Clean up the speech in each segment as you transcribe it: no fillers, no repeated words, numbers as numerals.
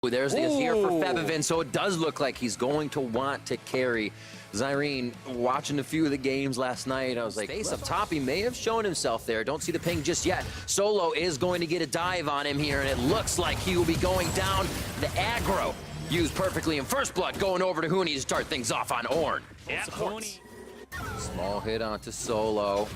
There's the here for Febivin, so it does look like he's going to want to carry Zyrene. Watching a few of the games last night, I was like, face up top, he may have shown himself there. Don't see the ping just yet. Solo is going to get a dive on him here, and it looks like he will be going down. The aggro used perfectly in first blood, going over to Huni to start things off on Ornn. Yeah, Huni. Small hit onto Solo.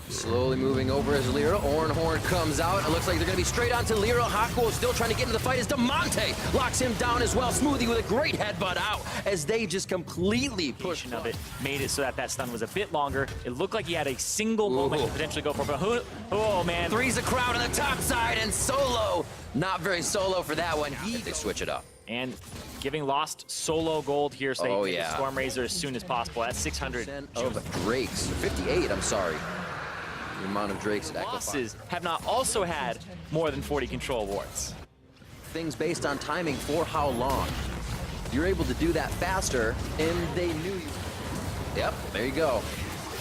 Slowly moving over as Lyra. Ornn comes out. It looks like they're going to be straight onto Lyra. Hakuo still trying to get into the fight as Damonte locks him down as well. Smoothie with a great headbutt out as they just completely push of it. Made it so that that stun was a bit longer. It looked like he had a single moment to potentially go for it. But oh, man. Three's a crowd on the top side, and Solo, not very solo for that one. They switch it up. And giving Lost Solo gold here, so they get the Storm Razor as soon as possible. That's 600 of Drakes. 58, I'm sorry. The amount of Drakes at Echo Losses have not also had more than 40 control wards. Things based on timing for how long. You're able to do that faster, and they knew you. Yep, there you go.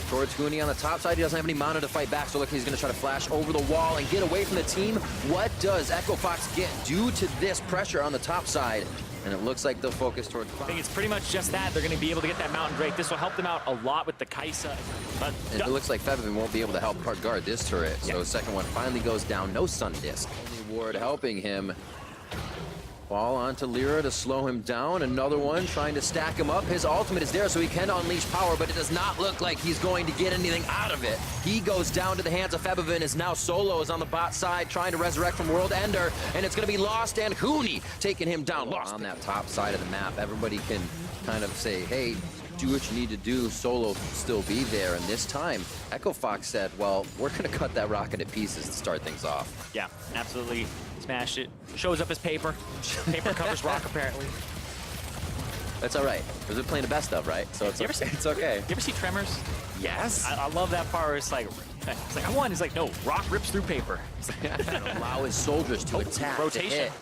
Towards Huni on the top side. He doesn't have any mana to fight back, so look, he's going to try to flash over the wall and get away from the team. What does Echo Fox get due to this pressure on the top side? And it looks like they'll focus towards... I think it's pretty much just that. They're going to be able to get that Mountain Drake. This will help them out a lot with the Kaisa. But it looks like Febivin won't be able to help guard this turret. So second one finally goes down. No Sun Disc. Only ward helping him. Ball onto Lyra to slow him down. Another one trying to stack him up. His ultimate is there so he can unleash power, but it does not look like he's going to get anything out of it. He goes down to the hands of Febivin as now Solo is on the bot side trying to resurrect from World Ender, and it's going to be Lost and Huni taking him down. Lost on that top side of the map. Everybody can kind of say, hey, do what you need to do. Solo still be there, and this time Echo Fox said, well, we're going to cut that rocket to pieces to start things off. Yeah, absolutely. Smash it. Shows up as paper. Paper covers rock, apparently. That's all right. Because we're playing the best of, right? So it's okay. You ever see Tremors? Yes. I love that part where it's like I won. He's like, no, rock rips through paper. Allow his soldiers to attack, rotation.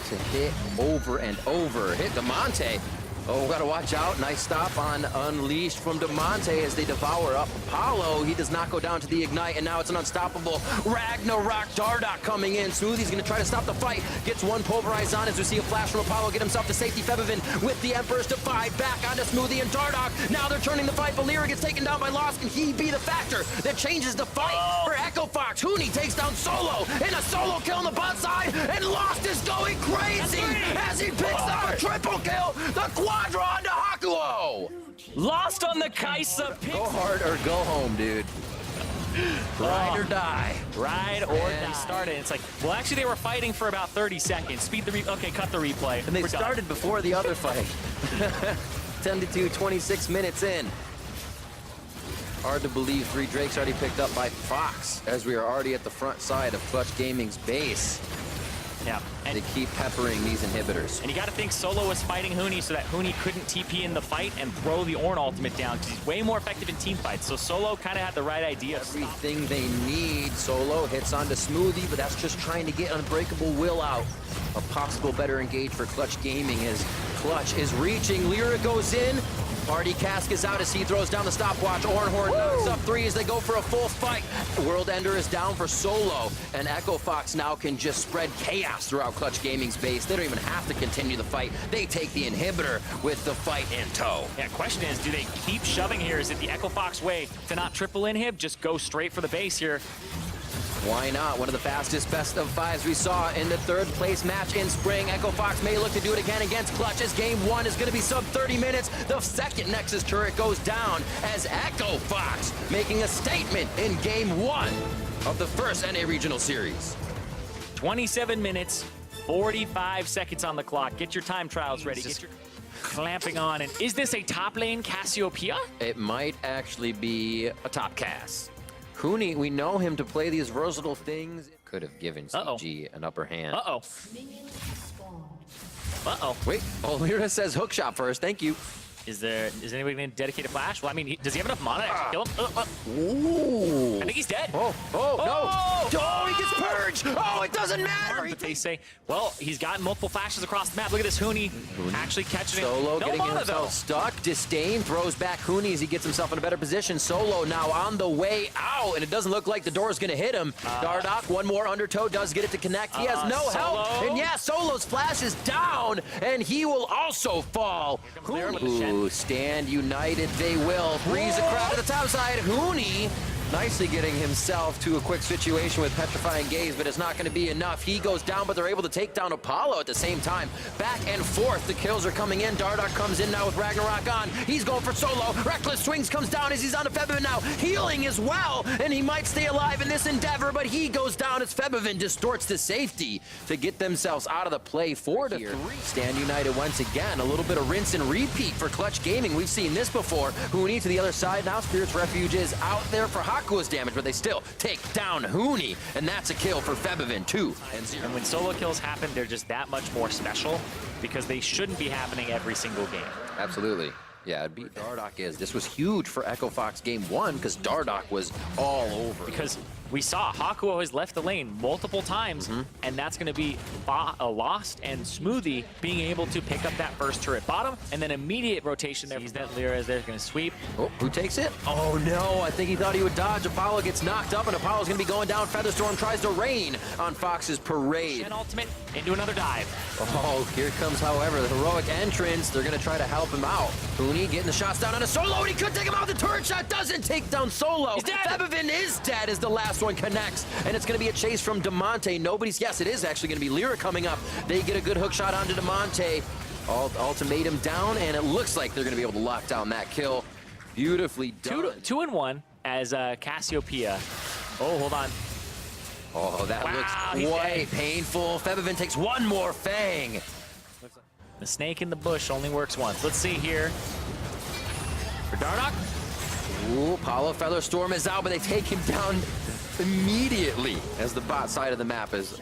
to hit over and over. Hit Damonte. Oh, gotta watch out. Nice stop on Unleashed from Damonte as they devour up Apollo. He does not go down to the Ignite, and now it's an unstoppable Ragnarok. Dardoch coming in. Smoothie's gonna try to stop the fight. Gets one pulverized on as we see a flash from Apollo get himself to safety. Febivin with the Emperor's Defy back onto Smoothie and Dardoch. Now they're turning the fight. Valyria gets taken down by Lost. Can he be the factor that changes the fight for Echo Fox? Huni takes down Solo in a solo kill on the bot side, and Lost is going crazy as he picks up a triple kill. The Quadra onto Hakuo! Lost on the Kaisa. Go hard or go home, dude. Ride or die. Ride or die. Started. It's like, well, actually, they were fighting for about 30 seconds. Speed the okay, cut the replay. And they started before the other fight. 10-2, 26 minutes in. Hard to believe 3 Drakes already picked up by Fox, as we are already at the front side of Clutch Gaming's base. Yeah, and they keep peppering these inhibitors. And you got to think Solo was fighting Huni so that Huni couldn't TP in the fight and throw the Ornn ultimate down because he's way more effective in team fights. So Solo kind of had the right idea. Everything they need. Solo hits onto Smoothie, but that's just trying to get Unbreakable Will out. A possible better engage for Clutch Gaming as Clutch is reaching. Lyra goes in. Party Cask is out as he throws down the stopwatch. Ornn knocks up 3 as they go for a full fight. World Ender is down for Solo, and Echo Fox now can just spread chaos throughout Clutch Gaming's base. They don't even have to continue the fight. They take the inhibitor with the fight in tow. Yeah, question is, do they keep shoving here? Is it the Echo Fox way to not triple inhib? Just go straight for the base here. Why not? One of the fastest best of 5s we saw in the 3rd place match in spring. Echo Fox may look to do it again against Clutch as game 1 is going to be sub 30 minutes. The second Nexus turret goes down as Echo Fox making a statement in game 1 of the first NA Regional Series. 27 minutes, 45 seconds on the clock. Get your time trials ready. Get your clamping on. And is this a top lane Cassiopeia? It might actually be a top Cass. Huni, we know him to play these versatile things. Could have given CG an upper hand. Wait, Lyra says hook shot first. Thank you. Is anybody going to dedicate a flash? Well, I mean, does he have enough mana to actually kill him? Ooh. I think he's dead. No. Oh, he gets purged. Oh, it doesn't matter. But they say, well, he's gotten multiple flashes across the map. Look at this Huni actually catching it. Solo No getting mana, himself though. stuck. Disdain throws back Huni as he gets himself in a better position. Solo now on the way out, and it doesn't look like the door is going to hit him. Dardoch, one more undertow, does get it to connect. He has no Solo. help. And yeah, Solo's flash is down, and he will also fall. Ooh, stand united they will. Freeze the crowd to the top side. Huni nicely getting himself to a quick situation with Petrifying Gaze, but it's not going to be enough. He goes down, but they're able to take down Apollo at the same time. Back and forth, the kills are coming in. Dardoch comes in now with Ragnarok on. He's going for Solo. Reckless Swings comes down as he's on to Febiven now. Healing as well, and he might stay alive in this endeavor, but he goes down as Febiven distorts the safety to get themselves out of the play. 4-3. Stand united once again. A little bit of rinse and repeat for Clutch Gaming. We've seen this before. Huni to the other side now. Spirit's Refuge is out there for Hakua's damage, but they still take down Huni, and that's a kill for Febiven, 2-0. And when solo kills happen, they're just that much more special because they shouldn't be happening every single game. Absolutely. Yeah, it beat Dardoch is. This was huge for Echo Fox game 1 because Dardoch was all over. Because we saw Hakuo has left the lane multiple times, and that's going to be Lost and Smoothie being able to pick up that first turret bottom, and then immediate rotation there. Sees that Lyra is there, going to sweep. Oh, who takes it? Oh no, I think he thought he would dodge. Apollo gets knocked up, and Apollo's going to be going down. Featherstorm tries to rain on Fox's Parade. Shen ultimate into another dive. Oh, here comes, however, the heroic entrance. They're going to try to help him out. Huni getting the shots down on a Solo, and he could take him out. The turret shot doesn't take down Solo. He's dead. Febiven is dead as the last one connects, and it's going to be a chase from Demonte. Yes, it is actually going to be Lyra coming up. They get a good hook shot onto Demonte. Ultimatum down, and it looks like they're going to be able to lock down that kill. Beautifully done. 2 and 1 as Cassiopeia. Oh, hold on. Oh, that looks quite painful. Febiven takes one more Fang. The snake in the bush only works once. Let's see here. For Dardoch. Ooh, Apollo Featherstorm is out, but they take him down immediately as the bot side of the map is.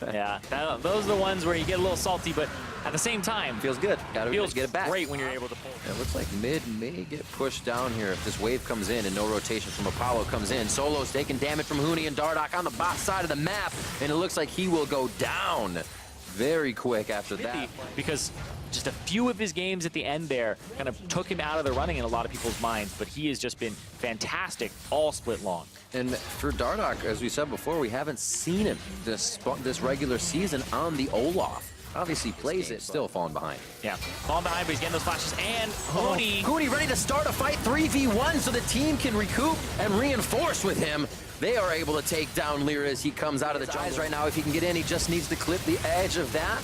Yeah, those are the ones where you get a little salty, but at the same time, Feels good. Gotta feels get it back. great when you're able to pull. It looks like mid may get pushed down here if this wave comes in and no rotation from Apollo comes in. Solo's taking damage from Huni and Dardoch on the bot side of the map, and it looks like he will go down very quick after that. Because just a few of his games at the end there kind of took him out of the running in a lot of people's minds, but he has just been fantastic all split long. And for Dardoch, as we said before, we haven't seen him this regular season on the Olaf. Obviously plays it, still falling behind. Yeah, falling behind, but he's getting those flashes. And Huni. Huni ready to start a fight 3v1 so the team can recoup and reinforce with him. They are able to take down Lyra as he comes out of the jungle right now. If he can get in, he just needs to clip the edge of that.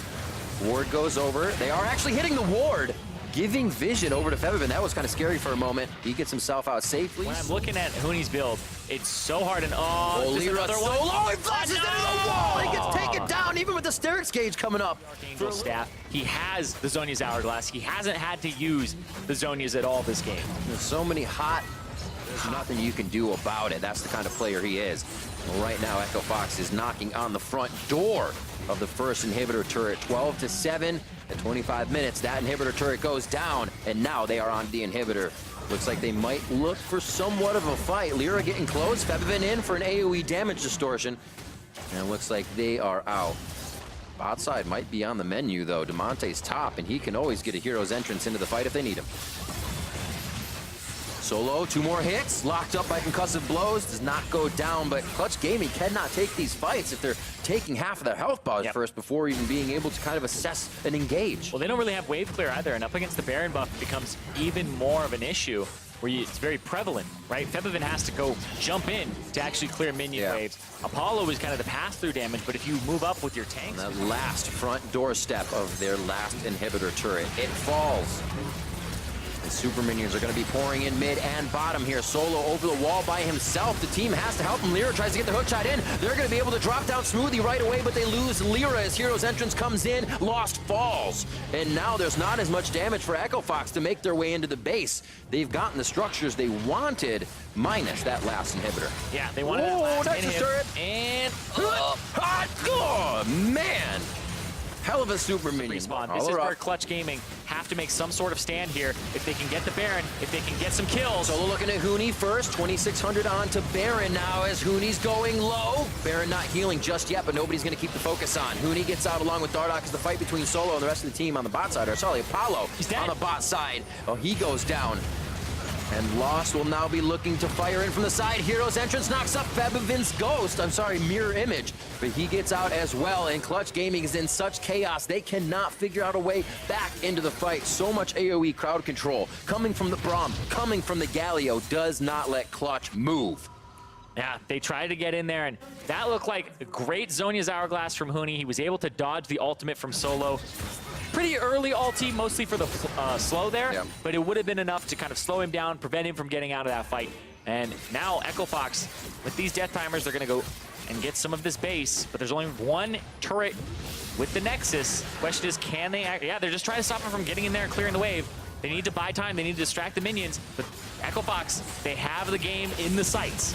Ward goes over. They are actually hitting the ward, giving vision over to Febiven. That was kind of scary for a moment. He gets himself out safely. When I'm looking at Huni's build, it's so hard and Lyra solo, he flashes into the wall. He gets Oh. taken down even with the Sterix gauge coming up. Archangel staff. He has the Zhonya's Hourglass. He hasn't had to use the Zhonya's at all this game. There's so many hot. There's nothing you can do about it. That's the kind of player he is. Well, right now, Echo Fox is knocking on the front door of the first inhibitor turret. 12-7 at 25 minutes. That inhibitor turret goes down, and now they are on the inhibitor. Looks like they might look for somewhat of a fight. Lyra getting close. Febiven in for an AoE damage distortion. And it looks like they are out. Bot side might be on the menu, though. Demonte's top, and he can always get a hero's entrance into the fight if they need him. Solo, 2 more hits, locked up by concussive blows, does not go down, but Clutch Gaming cannot take these fights if they're taking half of their health bars first before even being able to kind of assess and engage. Well, they don't really have wave clear either, and up against the Baron buff becomes even more of an issue where it's very prevalent, right? Febiven has to go jump in to actually clear minion waves. Apollo is kind of the pass-through damage, but if you move up with your tanks... The last front doorstep of their last inhibitor turret, it falls. And super minions are going to be pouring in mid and bottom here. Solo over the wall by himself. The team has to help him. Lyra tries to get the hook shot in. They're going to be able to drop down Smoothie right away, but they lose Lyra as Hero's entrance comes in. Lost falls. And now there's not as much damage for Echo Fox to make their way into the base. They've gotten the structures they wanted, minus that last inhibitor. Yeah, they wanted that last that's a turret. And... Oh, man! Hell of a super minion. Respawn. This is where Clutch Gaming have to make some sort of stand here if they can get the Baron, if they can get some kills. Solo looking at Huni first, 2,600 on to Baron now as Huni's going low. Baron not healing just yet, but nobody's going to keep the focus on. Huni gets out along with Dardoch as the fight between Solo and the rest of the team on the bot side. Or sorry, Apollo on the bot side. Oh, he goes down. And Lost will now be looking to fire in from the side. Hero's entrance knocks up Febiven's ghost. I'm sorry, mirror image. But he gets out as well, and Clutch Gaming is in such chaos. They cannot figure out a way back into the fight. So much AoE crowd control coming from the Braum, coming from the Galio, does not let Clutch move. Yeah, they tried to get in there, and that looked like a great Zhonya's Hourglass from Huni. He was able to dodge the ultimate from Solo. Pretty early ulti, mostly for the slow there, yeah. But it would have been enough to kind of slow him down, prevent him from getting out of that fight. And now Echo Fox, with these death timers, they're going to go and get some of this base, but there's only one turret with the Nexus. Question is, can they act? Yeah, they're just trying to stop him from getting in there and clearing the wave. They need to buy time, they need to distract the minions, but Echo Fox, they have the game in the sights.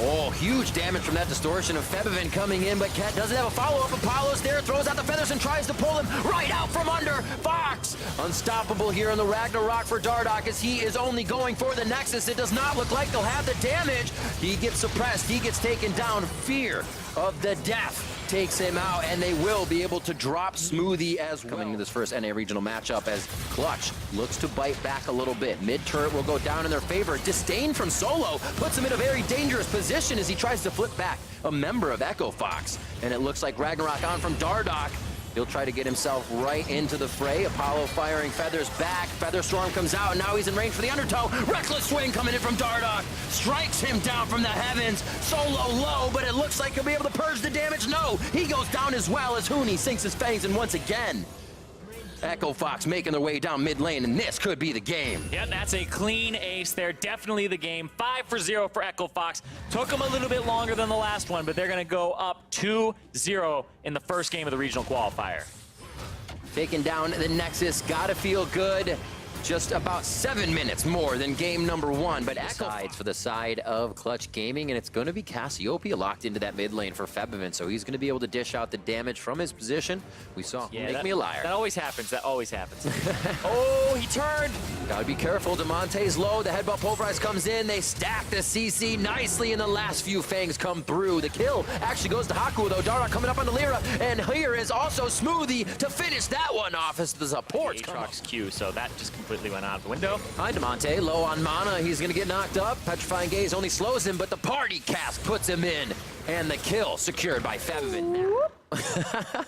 Oh, huge damage from that distortion of Febiven coming in, but Cat doesn't have a follow-up. Apollo's there, throws out the feathers and tries to pull him right out from under. Fox, unstoppable here in the Ragnarok for Dardoch as he is only going for the Nexus. It does not look like they'll have the damage. He gets suppressed, he gets taken down. Fear of the death takes him out, and they will be able to drop Smoothie as well. Coming into this first NA regional matchup as Clutch looks to bite back a little bit. Mid-turret will go down in their favor. Disdain from Solo puts him in a very dangerous position as he tries to flip back a member of Echo Fox. And it looks like Ragnarok on from Dardoch. He'll try to get himself right into the fray. Apollo firing feathers back. Feather Storm comes out, and now he's in range for the undertow. Reckless swing coming in from Dardoch. Strikes him down from the heavens. Solo low, but it looks like he'll be able to purge the damage. No, he goes down as well as Huni sinks his fangs in once again. Echo Fox making their way down mid lane, and this could be the game. Yeah, that's a clean ace there. Definitely the game. 5-0 for Echo Fox. Took them a little bit longer than the last one, but they're going to go up 2-0 in the first game of the regional qualifier. Taking down the Nexus, gotta feel good. Just about 7 minutes more than game number 1, but Echo sides for the side of Clutch Gaming, and it's going to be Cassiopeia locked into that mid lane for Febiven, so he's going to be able to dish out the damage from his position. We saw Make Me a Liar. That always happens. That always happens. Oh, he turned. Gotta be careful. DeMonte's low. The headbutt pulverize comes in. They stack the CC nicely, and the last few fangs come through. The kill actually goes to Haku, though. Dardoch coming up on the Lyra, and here is also Smoothie to finish that one off as the supports come up. Q, so that just completely went out of the window. Hi, DeMonte, low on mana. He's going to get knocked up. Petrifying Gaze only slows him, but the party cast puts him in. And the kill secured by Febiven.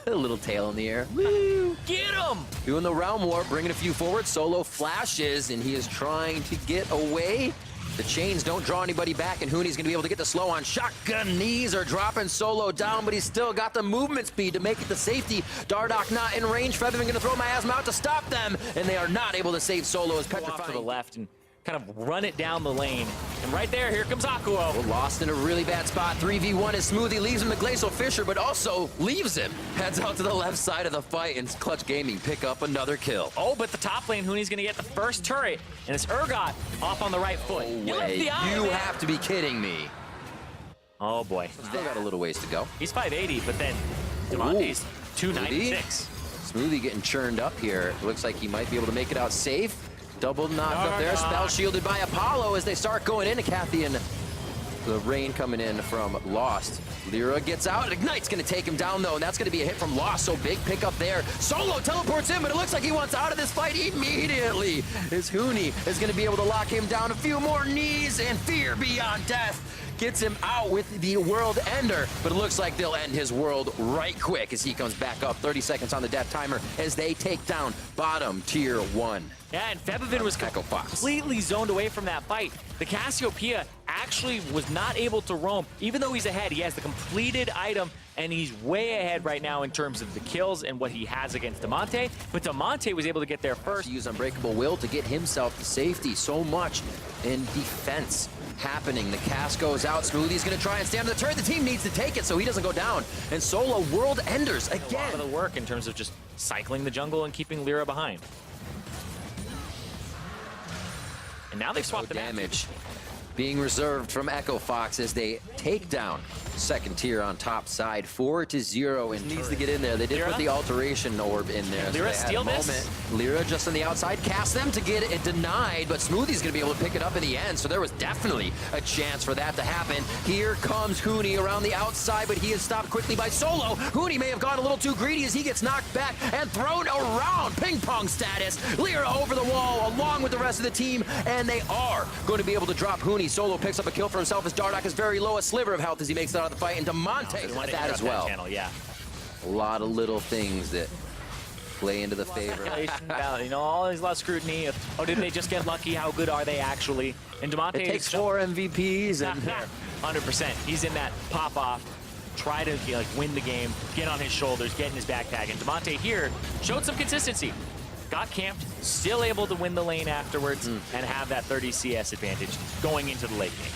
A little tail in the air. Woo! Get him! Doing the Realm Warp, bringing a few forward. Solo flashes, and he is trying to get away. The chains don't draw anybody back, and Huni's going to be able to get the slow on. Shotgun knees are dropping Solo down, but he's still got the movement speed to make it to safety. Dardoch not in range. Febiven going to throw Miasma out to stop them, and they are not able to save Solo as Petrifying. Off to the left and kind of run it down the lane. And right there, here comes Akuo. We're lost in a really bad spot. 3v1 is Smoothie, leaves him to Glacial Fissure, but also leaves him. Heads out to the left side of the fight, and Clutch Gaming pick up another kill. Oh, but the top lane, Huni's going to get the first turret, and it's Urgot off on the right foot. No way. You have to be kidding me. Oh, boy. Still got a little ways to go. He's 580, but then DeMonte's 296. Smoothie getting churned up here. Looks like he might be able to make it out safe. Double knock up there. Spell shielded by Apollo as they start going into Kathy, and the rain coming in from Lost. Lyra gets out. Ignite's going to take him down, though, and that's going to be a hit from Lost, so big pickup there. Solo teleports in, but it looks like he wants out of this fight immediately. As Huni is going to be able to lock him down. A few more knees, and Fear Beyond Death gets him out with the World Ender, but it looks like they'll end his world right quick as he comes back up. 30 seconds on the death timer as they take down bottom tier 1. Yeah, and Febiven was completely zoned away from that fight. The Cassiopeia actually was not able to roam. Even though he's ahead, he has the completed item, and he's way ahead right now in terms of the kills and what he has against DeMonte. But DeMonte was able to get there first. Use Unbreakable Will to get himself to safety. So much in defense happening. The cast goes out. Smoothie's going to try and stand on the turret. The team needs to take it so he doesn't go down. And Solo World Enders again. A lot of the work in terms of just cycling the jungle and keeping Lyra behind. And now they've swapped the damage. being reserved from Echo Fox as they take down second tier on top side, 4-0, and needs to get in there. They did Lyra? put the alteration orb in there. Lyra so steal this? Lyra just on the outside, cast them to get it denied, but Smoothie's gonna be able to pick it up in the end, so there was definitely a chance for that to happen. Here comes Huni around the outside, but he is stopped quickly by Solo. Huni may have gone a little too greedy as he gets knocked back and thrown around. Ping pong status. Lyra over the wall along with the rest of the team, and they are going to be able to drop Huni. Solo picks up a kill for himself as Dardoch is very low, a sliver of health as he makes it out of the fight, and DeMonte with that as well. Yeah. A lot of little things that play into the favor. You know, all these lot of scrutiny of, oh, did they just get lucky? How good are they actually? And DeMonte It takes 4 MVPs and 100%. He's in that pop off, try to like win the game, get on his shoulders, get in his backpack. And DeMonte here showed some consistency. Got camped, still able to win the lane afterwards and have that 30 CS advantage going into the late game.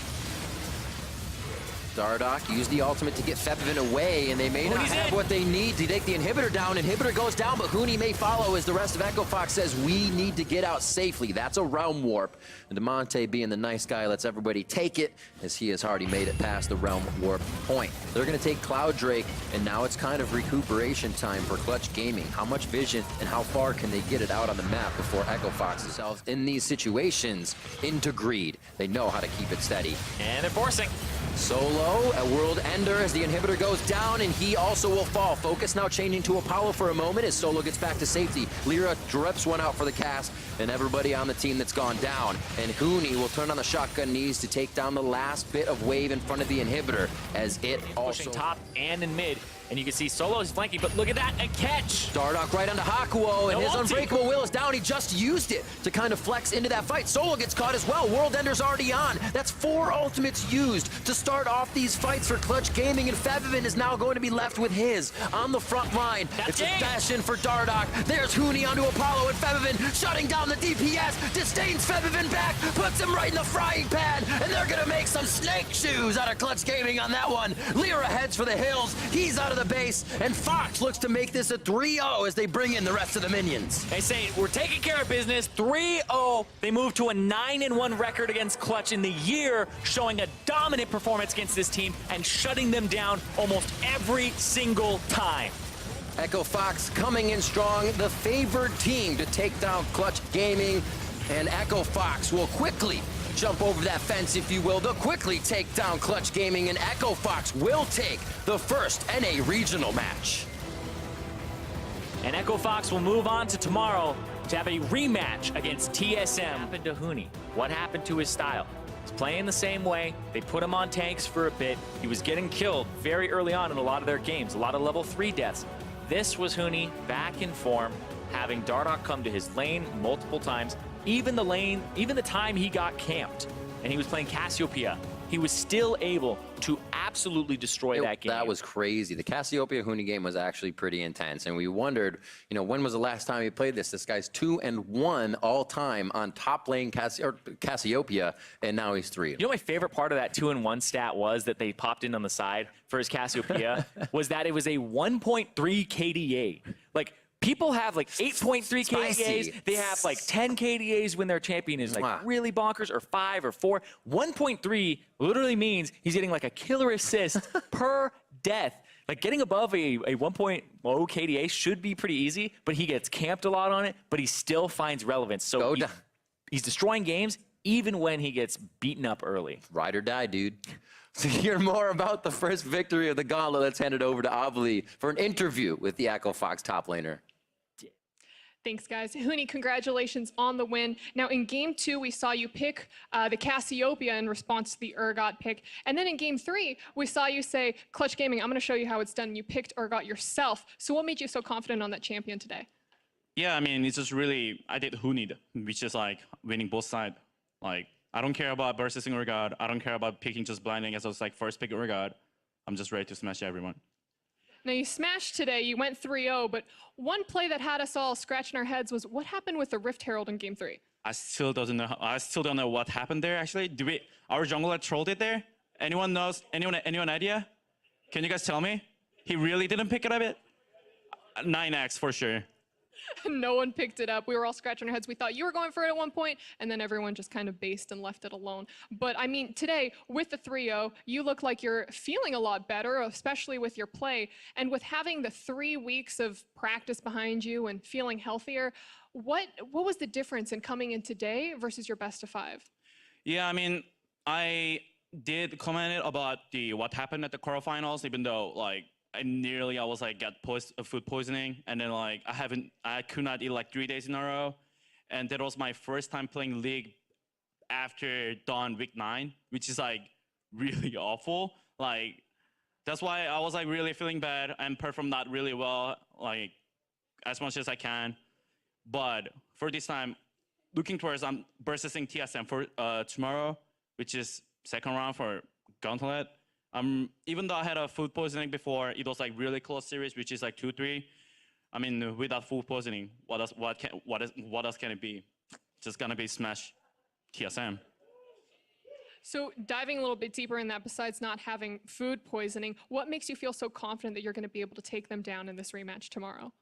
Dardoch used the ultimate to get Fepivin away, and they may not have what they need to take the inhibitor down. Inhibitor goes down, but Huni may follow as the rest of Echo Fox says, we need to get out safely. That's a realm warp. And DeMonte, being the nice guy, lets everybody take it, as he has already made it past the realm warp point. They're going to take Cloud Drake, and now it's kind of recuperation time for Clutch Gaming. How much vision and how far can they get it out on the map before Echo Fox themselves in these situations into greed? They know how to keep it steady. And they're forcing. Solo, a world ender as the inhibitor goes down, and he also will fall. Focus now changing to Apollo for a moment as Solo gets back to safety. Lyra drips one out for the cast, and everybody on the team that's gone down. And Huni will turn on the shotgun knees to take down the last bit of wave in front of the inhibitor as it also... Pushing top and in mid. And you can see Solo is flanking, but look at that, a catch! Dardoch right onto Hakuo, and his unbreakable will is down. He just used it to kind of flex into that fight. Solo gets caught as well. World Ender's already on. That's 4 ultimates used to start off these fights for Clutch Gaming, and Fepivin is now going to be left with his on the front line. It's a dash in for Dardoch. There's Huni onto Apollo, and Fepivin shutting down the DPS. Disdains Fepivin back, puts him right in the frying pan, and they're gonna make some snake shoes out of Clutch Gaming on that one. Lyra heads for the hills. He's out of the base, and Fox looks to make this a 3-0 as they bring in the rest of the minions. They say, we're taking care of business, 3-0. They move to a 9-1 record against Clutch in the year, showing a dominant performance against this team and shutting them down almost every single time. Echo Fox coming in strong, the favored team to take down Clutch Gaming, and Echo Fox will quickly jump over that fence, if you will. They'll quickly take down Clutch Gaming, and Echo Fox will take the first NA regional match. And Echo Fox will move on to tomorrow to have a rematch against TSM. What happened to Huni? What happened to his style? He's playing the same way. They put him on tanks for a bit. He was getting killed very early on in a lot of their games, a lot of level 3 deaths. This was Huni back in form, having Dardoch come to his lane multiple times. Even the time he got camped and he was playing Cassiopeia, he was still able to absolutely destroy that game. That was crazy. The Cassiopeia Huni game was actually pretty intense, and we wondered, you know, when was the last time he played this? This guy's 2-1 all time on top lane Cassiopeia, and now he's 3. You know, my favorite part of that 2-1 stat was that they popped in on the side for his Cassiopeia was that it was a 1.3 KDA. Like, people have like 8.3 KDAs. They have like 10 KDAs when their champion is like really bonkers, or 5 or 4. 1.3 literally means he's getting like a killer assist per death. Like getting above a 1.0 KDA should be pretty easy, but he gets camped a lot on it, but he still finds relevance. So he's destroying games even when he gets beaten up early. Ride or die, dude. To hear more about the first victory of the Gauntlet, let's hand it over to Avali for an interview with the Echo Fox top laner. Thanks, guys. Huni, congratulations on the win. Now, in Game 2, we saw you pick the Cassiopeia in response to the Urgot pick. And then in Game 3, we saw you say, Clutch Gaming, I'm going to show you how it's done. You picked Urgot yourself. So what made you so confident on that champion today? Yeah, I mean, it's just really, I did Huni, which is like winning both sides. Like, I don't care about versus Urgot. I don't care about picking just blinding as I was like first pick Urgot. I'm just ready to smash everyone. Now, you smashed today, you went 3-0, but one play that had us all scratching our heads was what happened with the Rift Herald in Game 3? I still don't know what happened there, actually. Our jungler trolled it there? Anyone knows? Anyone idea? Can you guys tell me? He really didn't pick it up yet? 9x for sure. No one picked it up. We were all scratching our heads. We thought you were going for it at one point, and then everyone just kind of based and left it alone. But I mean, today with the 3-0, you look like you're feeling a lot better, especially with your play. And with having the 3 weeks of practice behind you and feeling healthier, what was the difference in coming in today versus your best of 5? Yeah, I mean, I did comment about what happened at the quarterfinals, even though like I was like got food poisoning, and then like I could not eat like 3 days in a row, and that was my first time playing League after dawn week 9, which is like really awful. Like that's why I was like really feeling bad and performed not really well, like as much as I can. But for this time, looking towards I'm versus TSM for tomorrow, which is second round for Gauntlet. Even though I had a food poisoning before, it was like really close series, which is like 2-3. I mean, without food poisoning, what else can it be? Just gonna be smash TSM. So diving a little bit deeper in that, besides not having food poisoning, what makes you feel so confident that you're going to be able to take them down in this rematch tomorrow?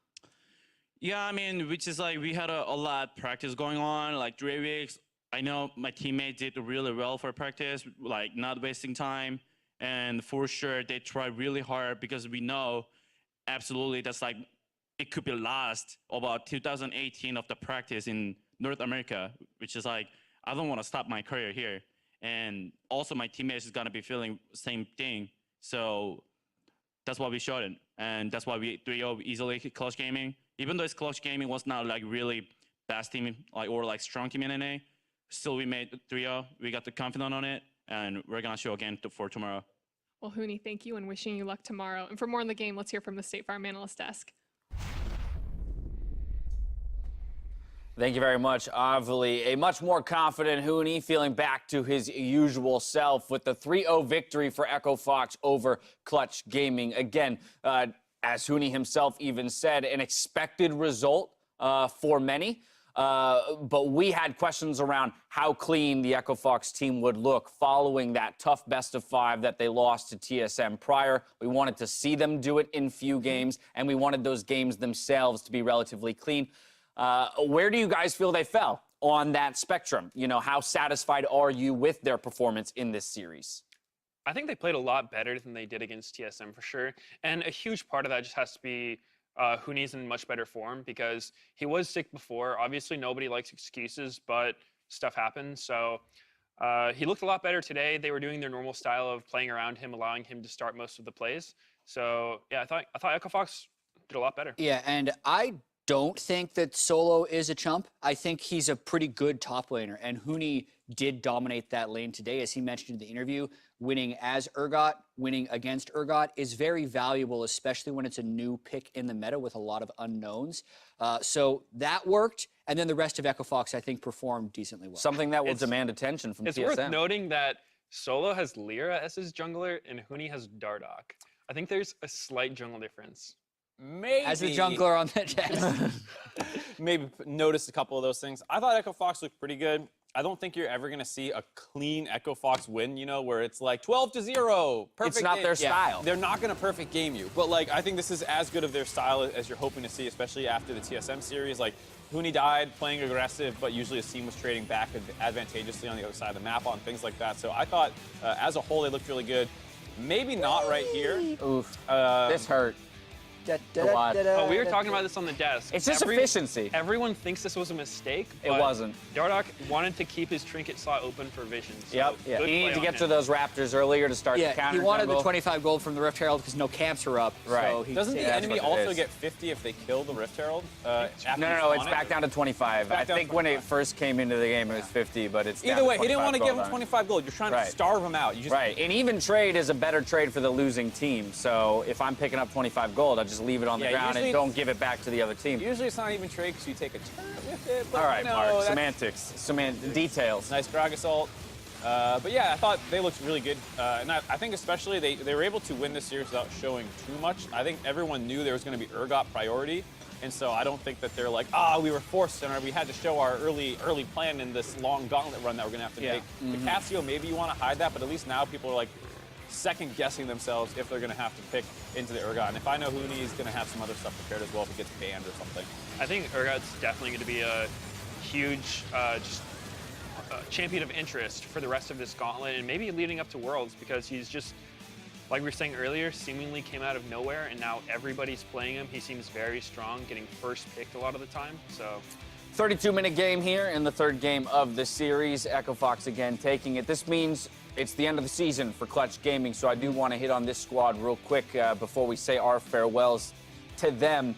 Yeah, I mean, which is like we had a lot of practice going on, like 3 weeks. I know my teammates did really well for practice, like not wasting time. And for sure, they try really hard because we know absolutely that's like, it could be last about 2018 of the practice in North America, which is like, I don't want to stop my career here. And also my teammates is going to be feeling the same thing. So that's why we showed it. And that's why we 3-0 easily clutch gaming. Even though it's clutch gaming was not like really best team like or like strong team in NA, still we made 3-0. We got the confidence on it, and we're going to show again for tomorrow. Well, Huni, thank you and wishing you luck tomorrow. And for more on the game, let's hear from the State Farm Analyst Desk. Thank you very much, Avli. A much more confident Huni, feeling back to his usual self with the 3-0 victory for Echo Fox over Clutch Gaming. Again, as Huni himself even said, an expected result for many. But we had questions around how clean the Echo Fox team would look following that tough best of 5 that they lost to TSM prior. We wanted to see them do it in few games, and we wanted those games themselves to be relatively clean. Where do you guys feel they fell on that spectrum? You know, how satisfied are you with their performance in this series? I think they played a lot better than they did against TSM for sure. And a huge part of that just has to be Huni's in much better form because he was sick before. Obviously, nobody likes excuses, but stuff happens. So he looked a lot better today. They were doing their normal style of playing around him, allowing him to start most of the plays. So yeah, I thought Echo Fox did a lot better. Yeah, and I don't think that Solo is a chump. I think he's a pretty good top laner, and Huni did dominate that lane today, as he mentioned in the interview. Winning as Urgot, winning against Urgot is very valuable, especially when it's a new pick in the meta with a lot of unknowns. So that worked, and then the rest of Echo Fox, I think, performed decently well. Something that will demand attention from It's TSM. worth noting that Solo has Lyra as his jungler, and Huni has Dardoch. I think there's a slight jungle difference. Maybe. As the jungler on the desk. Maybe noticed a couple of those things. I thought Echo Fox looked pretty good. I don't think you're ever going to see a clean Echo Fox win, you know, where it's like 12-0. It's not their style. They're not going to perfect game you. But, like, I think this is as good of their style as you're hoping to see, especially after the TSM series. Like, Huni died playing aggressive, but usually his team was trading back advantageously on the other side of the map on things like that. So I thought, as a whole, they looked really good. Maybe not right here. Oof. This hurt. A lot. Oh, we were talking about this on the desk. It's just efficiency. Everyone thinks this was a mistake. It but wasn't. Dardoch wanted to keep his trinket slot open for vision. So Yep. Yeah. He needed to get to those Raptors earlier to start the Yeah, counter he wanted jungle. the 25 gold from the Rift Herald because no camps are up. Right. So he Doesn't the that's enemy what it also is. get 50 if they kill the Rift Herald? After No, you it's spawn back it? down to 25. I Back down to think when it 25. first came into the game, it was 50, but it's down Either to way, he didn't 25 want to give gold him on it. 25 gold. You're trying to Right. starve him out. You just Right, and even trade is a better trade for the losing team. So if I'm picking up 25 gold, I just leave it on the Yeah, ground and usually- don't give it back to the other team. Usually it's not even trade because you take a turn with it. But All right, you know, Mark, that's semantics, details. nice drag assault. But yeah, I thought they looked really good. And I think especially they were able to win this series without showing too much. I think everyone knew there was going to be Urgot priority. And so I don't think that they're like, we were forced and we had to show our early plan in this long gauntlet run that we're going to have to make. The Cassio, maybe you want to hide that, but at least now people are like second guessing themselves if they're going to have to pick into the Urgot. And if I know Huni is going to have some other stuff prepared as well if it gets banned or something. I think Urgot's definitely going to be a huge champion of interest for the rest of this gauntlet and maybe leading up to Worlds, because he's just, like we were saying earlier, seemingly came out of nowhere and now everybody's playing him. He seems very strong, getting first picked a lot of the time. So 32-minute game here in the third game of the series. Echo Fox again taking it. This means it's the end of the season for Clutch Gaming, so I do want to hit on this squad real quick before we say our farewells to them.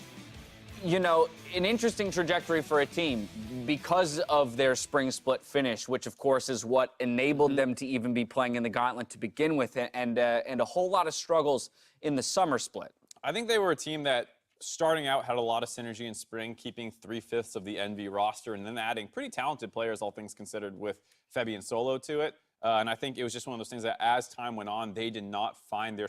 You know, an interesting trajectory for a team because of their spring split finish, which of course is what enabled them to even be playing in the gauntlet to begin with, and a whole lot of struggles in the summer split. I think they were a team that, starting out, had a lot of synergy in spring, keeping 3/5 of the NV roster, and then adding pretty talented players, all things considered, with Febby and Solo to it. And I think it was just one of those things that as time went on, they did not find their